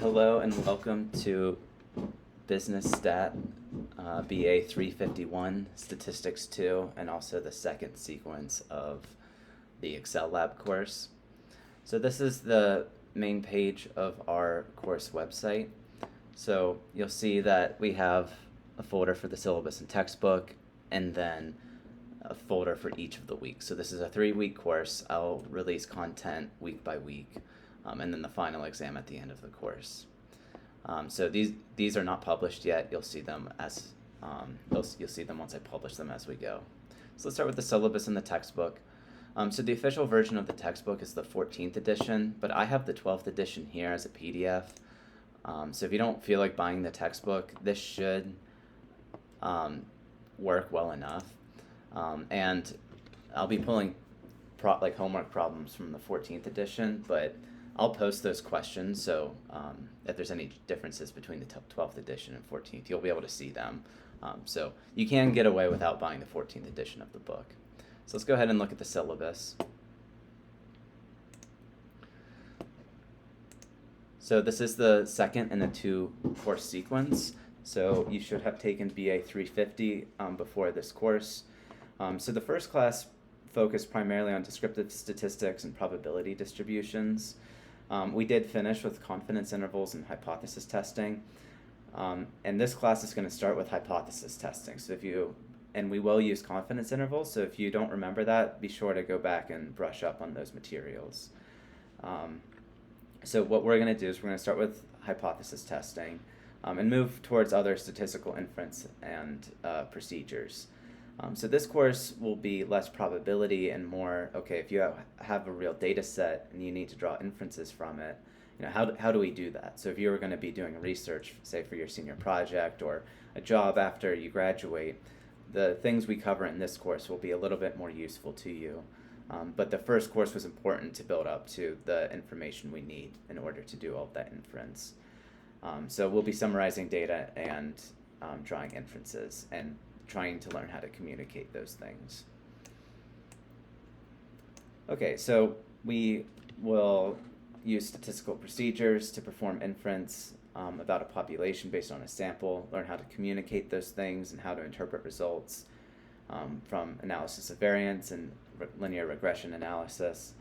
Hello and welcome to Business Stat BA 351, Statistics 2, and also the second sequence of the Excel Lab course. So this is the main page of our course website. So you'll see that we have a folder for the syllabus and textbook, and then a folder for each of the weeks. So this is a 3-week course. I'll release content week by week, and then the final exam at the end of the course. So these are not published yet. You'll see them as you'll see them once I publish them as we go. So let's start with the syllabus and the textbook. So the official version of the textbook is the 14th edition, but I have the 12th edition here as a PDF. So if you don't feel like buying the textbook, this should work well enough. And I'll be pulling homework problems from the 14th edition, but I'll post those questions, so if there's any differences between the 12th edition and 14th, you'll be able to see them. So you can get away without buying the 14th edition of the book. So let's go ahead and look at the syllabus. So this is the second in the 2-course sequence. So you should have taken BA 350 before this course. So the first class focused primarily on descriptive statistics and probability distributions. We did finish with confidence intervals and hypothesis testing. And this class is going to start with hypothesis testing. So and we will use confidence intervals, so if you don't remember that, be sure to go back and brush up on those materials. So what we're going to do is we're going to start with hypothesis testing and move towards other statistical inference and procedures. So this course will be less probability and more, okay, if you have a real data set and you need to draw inferences from it, how do we do that? So if you were going to be doing research, say for your senior project or a job after you graduate, the things we cover in this course will be a little bit more useful to you. But the first course was important to build up to the information we need in order to do all of that inference. So we'll be summarizing data and drawing inferences and trying to learn how to communicate those things. Okay, so we will use statistical procedures to perform inference about a population based on a sample, learn how to communicate those things and how to interpret results from analysis of variance and linear regression analysis.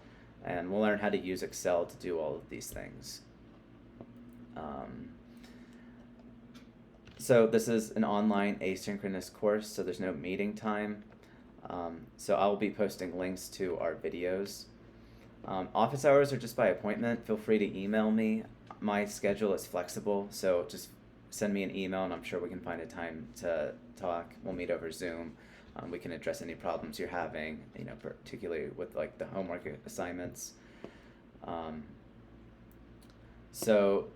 And we'll learn how to use Excel to do all of these things. So this is an online asynchronous course, so there's no meeting time. So I'll be posting links to our videos. Office hours are just by appointment. Feel free to email me. My schedule is flexible, so just send me an email and I'm sure we can find a time to talk. We'll meet over Zoom. We can address any problems you're having, particularly with the homework assignments. So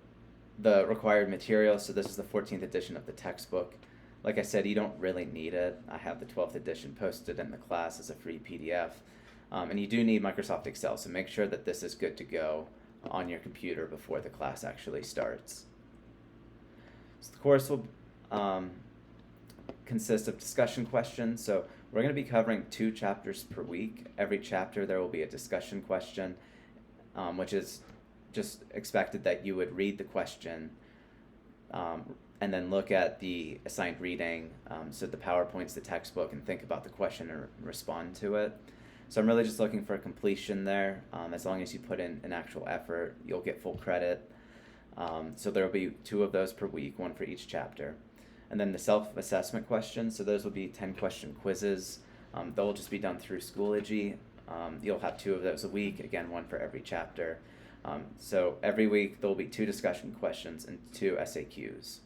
the required material, so this is the 14th edition of the textbook. Like I said, you don't really need it. I have the 12th edition posted in the class as a free PDF. And you do need Microsoft Excel, so make sure that this is good to go on your computer before the class actually starts. So the course will consist of discussion questions. So we're going to be covering 2 chapters per week. Every chapter there will be a discussion question, which is just expected that you would read the question and then look at the assigned reading, so the PowerPoint's the textbook, and think about the question and respond to it. So I'm really just looking for completion there. As long as you put in an actual effort, you'll get full credit. So there will be 2 of those per week, 1 for each chapter. And then the self-assessment questions, so those will be 10-question quizzes. They'll just be done through Schoology. You'll have 2 of those a week, again, 1 for every chapter. So every week there will be 2 discussion questions and 2 SAQs.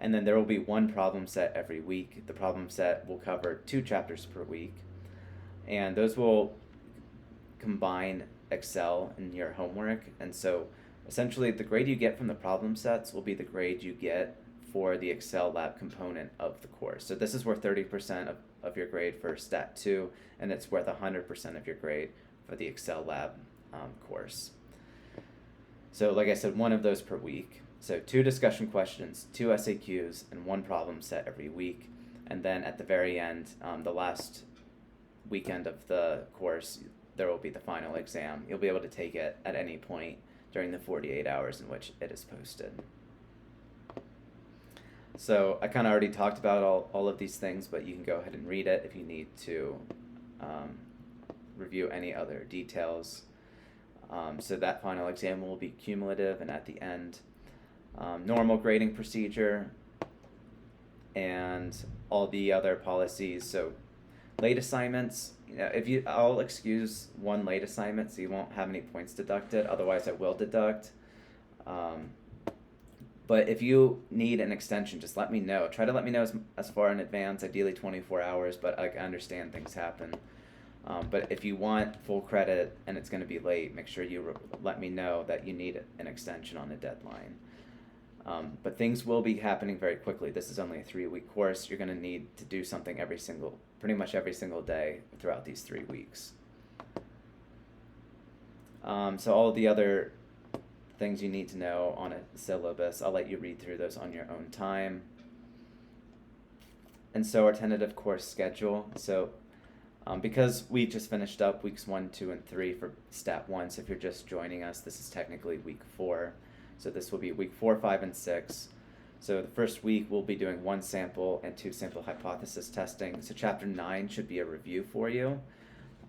And then there will be 1 problem set every week. The problem set will cover 2 chapters per week. And those will combine Excel in your homework. And so essentially the grade you get from the problem sets will be the grade you get for the Excel lab component of the course. So this is worth 30% of your grade for Stat 2, and it's worth 100% of your grade for the Excel lab course. So like I said, 1 of those per week. So 2 discussion questions, 2 SAQs, and 1 problem set every week. And then at the very end, the last weekend of the course, there will be the final exam. You'll be able to take it at any point during the 48 hours in which it is posted. So I kind of already talked about all of these things, but you can go ahead and read it if you need to review any other details. So that final exam will be cumulative, and at the end, normal grading procedure and all the other policies. So late assignments, I'll excuse one late assignment so you won't have any points deducted, otherwise I will deduct. But if you need an extension, just let me know. Try to let me know as far in advance, ideally 24 hours, but I understand things happen. But if you want full credit and it's going to be late, make sure you let me know that you need an extension on a deadline. But things will be happening very quickly. This is only a 3-week course. You're going to need to do something pretty much every single day throughout these 3 weeks. So all of the other things you need to know on a syllabus, I'll let you read through those on your own time. And so our tentative course schedule. So because we just finished up weeks 1, 2, and 3 for Stat 1, so if you're just joining us, this is technically week 4. So this will be week 4, 5, and 6. So the first week we'll be doing 1 sample and 2 sample hypothesis testing. So chapter 9 should be a review for you.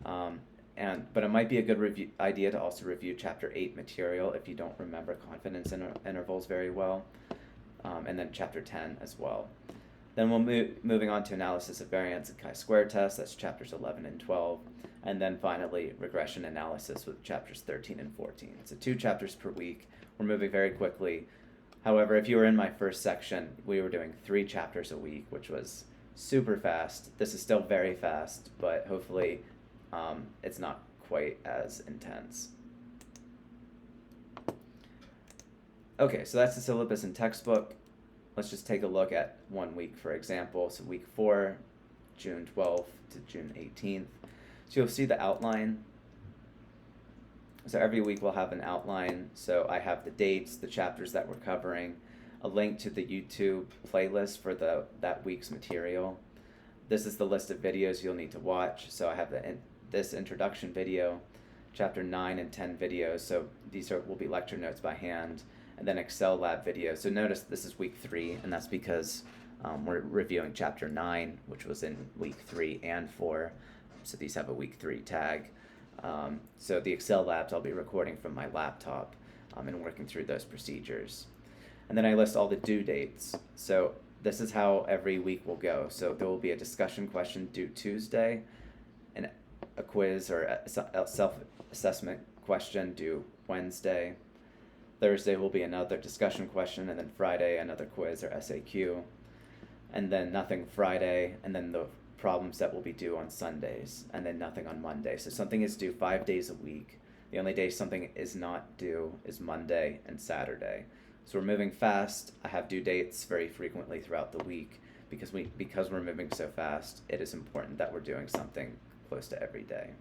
But it might be a good idea to also review chapter 8 material if you don't remember confidence intervals very well, and then chapter 10 as well. Then we'll moving on to analysis of variance and chi-square tests, that's chapters 11 and 12, and then finally regression analysis with chapters 13 and 14. So 2 chapters per week. We're moving very quickly. However, if you were in my first section, we were doing 3 chapters a week, which was super fast. This is still very fast, but hopefully it's not quite as intense. Okay, so that's the syllabus and textbook. Let's just take a look at 1 week, for example. So week 4, June 12th to June 18th. So you'll see the outline. So every week we'll have an outline. So I have the dates, the chapters that we're covering, a link to the YouTube playlist for that week's material. This is the list of videos you'll need to watch. So I have this introduction video, chapter 9 and 10 videos. So these will be lecture notes by hand, and then Excel lab videos. So notice this is week 3, and that's because we're reviewing chapter 9, which was in week 3 and 4. So these have a week 3 tag. So the Excel labs I'll be recording from my laptop and working through those procedures. And then I list all the due dates. So this is how every week will go. So there will be a discussion question due Tuesday, and a quiz or a self-assessment question due Wednesday. Thursday will be another discussion question, and then Friday another quiz or SAQ, and then nothing Friday, and then the problems that will be due on Sundays, and then nothing on Monday. So something is due 5 days a week. The only day something is not due is Monday and Saturday. So we're moving fast. I have due dates very frequently throughout the week because we're moving so fast. It is important that we're doing something close to every day.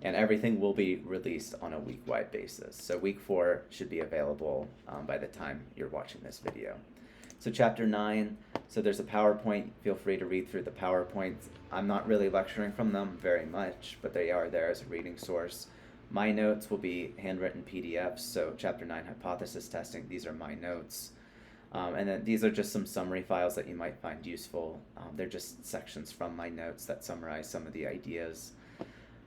And everything will be released on a week-wide basis. So week 4 should be available by the time you're watching this video. So chapter 9, so there's a PowerPoint. Feel free to read through the PowerPoint. I'm not really lecturing from them very much, but they are there as a reading source. My notes will be handwritten PDFs, so chapter 9 hypothesis testing, these are my notes. And then these are just some summary files that you might find useful. They're just sections from my notes that summarize some of the ideas.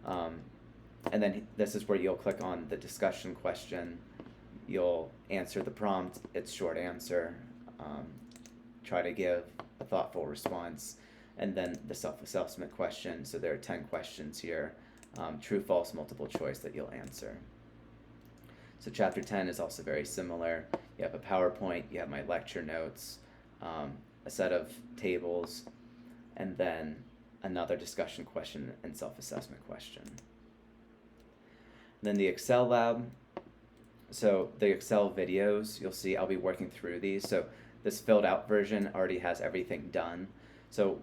And then this is where you'll click on the discussion question. You'll answer the prompt, it's short answer. Try to give a thoughtful response. And then the self-assessment question. So there are 10 questions here. True, false, multiple choice that you'll answer. So chapter 10 is also very similar. You have a PowerPoint, you have my lecture notes, a set of tables, and then another discussion question and self-assessment question. Then the Excel lab. So the Excel videos, you'll see I'll be working through these. So this filled out version already has everything done. So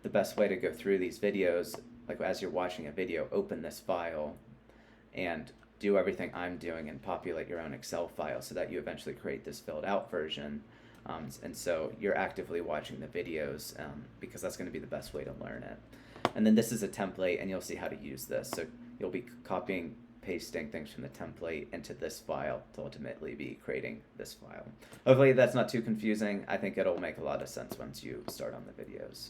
the best way to go through these videos, like as you're watching a video, open this file and do everything I'm doing and populate your own Excel file so that you eventually create this filled out version. And so you're actively watching the videos because that's going to be the best way to learn it. And then this is a template, and you'll see how to use this. So you'll be copying pasting things from the template into this file to ultimately be creating this file. Hopefully that's not too confusing. I think it'll make a lot of sense once you start on the videos.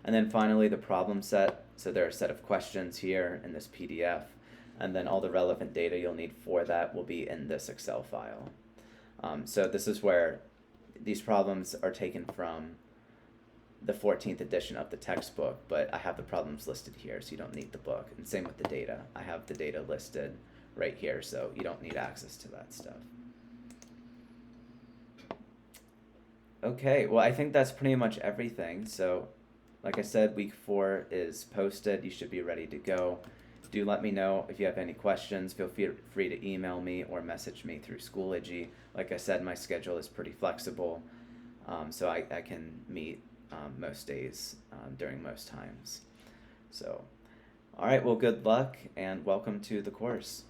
And then finally the problem set. So there are a set of questions here in this PDF, and then all the relevant data you'll need for that will be in this Excel file. So this is where these problems are taken from the 14th edition of the textbook, but I have the problems listed here, so you don't need the book. And same with the data. I have the data listed right here, so you don't need access to that stuff. Okay, well, I think that's pretty much everything. So like I said, week 4 is posted. You should be ready to go. Do let me know if you have any questions. Feel free to email me or message me through Schoology. Like I said, my schedule is pretty flexible, so I can meet most days during most times. So, all right, well, good luck and welcome to the course.